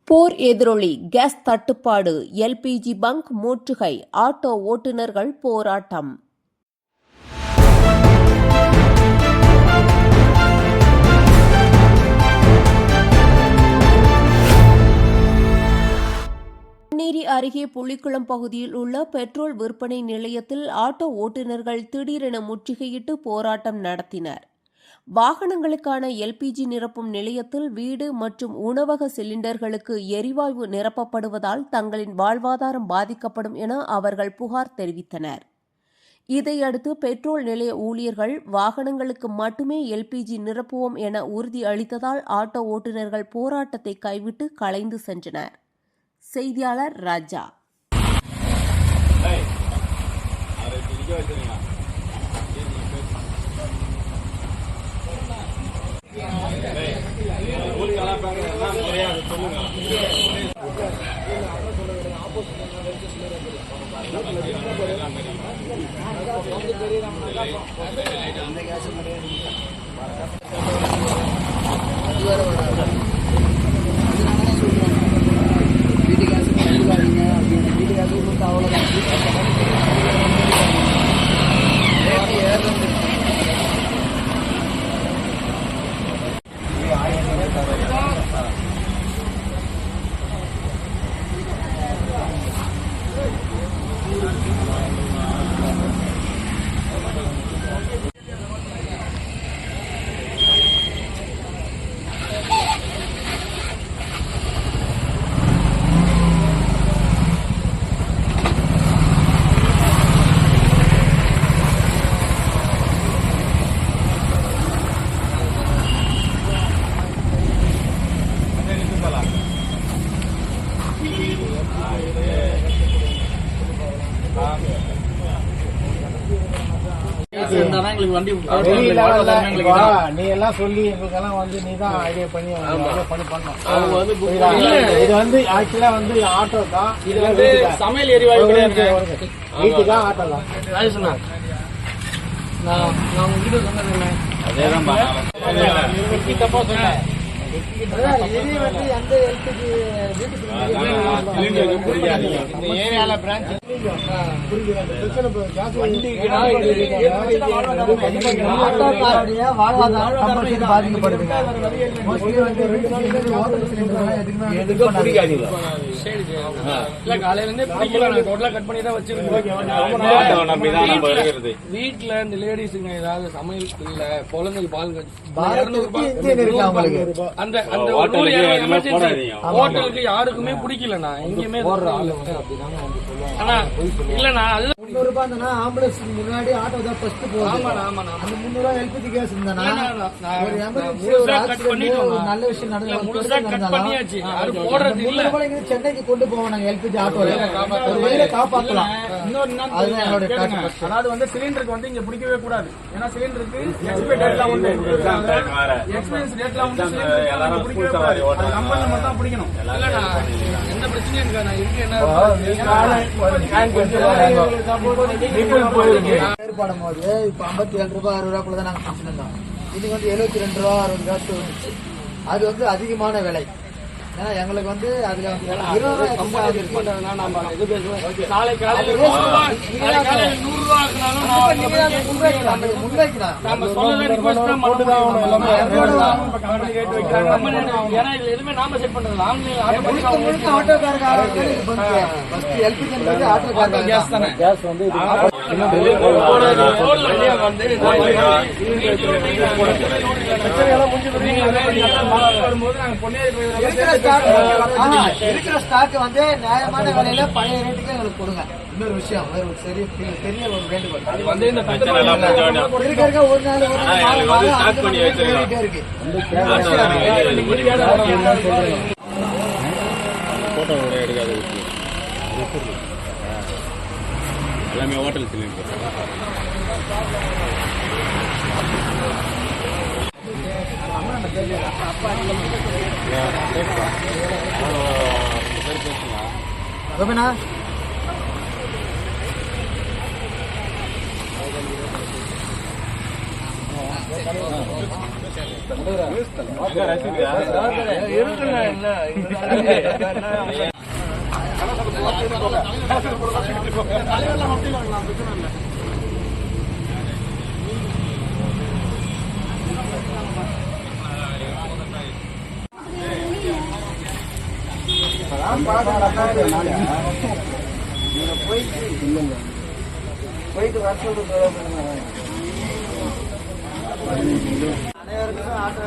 போர் எதிரொலி கேஸ் தட்டுப்பாடு, LPG bunk முற்றுகை, ஆட்டோ ஓட்டுநர்கள் போராட்டம். பொன்னேரி அருகே புலிக்குளம் பகுதியில் உள்ள பெட்ரோல் விற்பனை நிலையத்தில் ஆட்டோ ஓட்டுநர்கள் திடீரென முற்றுகையிட்டு போராட்டம் நடத்தினர். வாகனங்களுக்கான எல்பிஜி நிரப்பும் நிலையத்தில் வீடு மற்றும் உணவக சிலிண்டர்களுக்கு எரிவாயு நிரப்பப்படுவதால் தங்களின் வாழ்வாதாரம் பாதிக்கப்படும் என அவர்கள் புகார் தெரிவித்தனர். இதையடுத்து பெட்ரோல் நிலைய ஊழியர்கள் வாகனங்களுக்கு மட்டுமே எல்பிஜி நிரப்புவோம் என உறுதி அளித்ததால் ஆட்டோ ஓட்டுநர்கள் போராட்டத்தை கைவிட்டு கலைந்து சென்றனர். செய்தியாளர் ராஜா. நீ எல்லாம் சொல்லி எங்களுக்கெல்லாம் வந்து நீ தான் ஐடியா பண்ணி பண்ணோம். இது வந்து ஆக்சுவலா வந்து ஆட்டோ தான், இது வந்து சமையல் எரிவாயு வீட்டுக்கா ஆட்டோ தான். நான் உங்ககிட்ட சொன்னது அதேதான் தப்பா சொன்னேன். வீட்டுல இந்த லேடிஸுங்க ஏதாவது சமையல் இல்ல குழந்தைங்க பால் அந்த ஹோட்டலுக்கு யாருக்குமே பிடிக்கலண்ணா, எங்கேயுமே இல்லண்ணா. அது 300 ரூபாய் ஆம்புலன்ஸ் முன்னாடி ஆட்டோ தான் ஃபர்ஸ்ட் போகும். அந்த 300 எல்பிஜி கேஸ் இருந்தா ஒரு எமர்ஜென்சி ஒரு நல்ல விஷயம் நடந்துச்சு. சென்னைக்கு கொண்டு போவோம் நாங்க எல்பிஜி ஆட்டோல, ஒரு வழியில காப்பாற்றலாம். அதாவது வந்து சிலிண்டருக்கு வந்து இங்க பிடிக்கவே கூடாது. ஏன்னா சிலிண்டருக்கு எக்ஸ்பைரி டேட்லாம் உண்டு, எக்ஸ்பீரியன்ஸ் டேட்லாம் உண்டு. சிலிண்டருக்கு பிடிக்கவே கூடாது, கம்பெனில மட்டும் தான் பிடிக்கணும். இல்லண்ணா எந்த பிரச்சனையும் இருக்கா? நான் இருக்கு என்ன ஏற்பாடும் போது இப்ப 57 ரூபாய் 60 ரூபாய்க்குள்ள தான் நாங்க பிடிச்சிருந்தோம். இன்னைக்கு வந்து 72 ரூபா 60 காசு வந்துச்சு. அது வந்து அதிகமான விலை. ஏன்னா எங்களுக்கு வந்து அதுல வந்து 20 இருக்கிற ஸ்டாக் வந்து நியாயமான விலையில பழைய ரேட்டுக்கு எங்களுக்கு கொடுங்க. இன்னொரு விஷயம், பெரிய ஒரு வேண்டுகோள், இருக்க ஒரு நாள் இருக்கு. எல்லாமே ஹோட்டல் சிலிண்டர். கோபினா போயிட்டு வருஷம் அனைவருக்கும் ஆட்டோ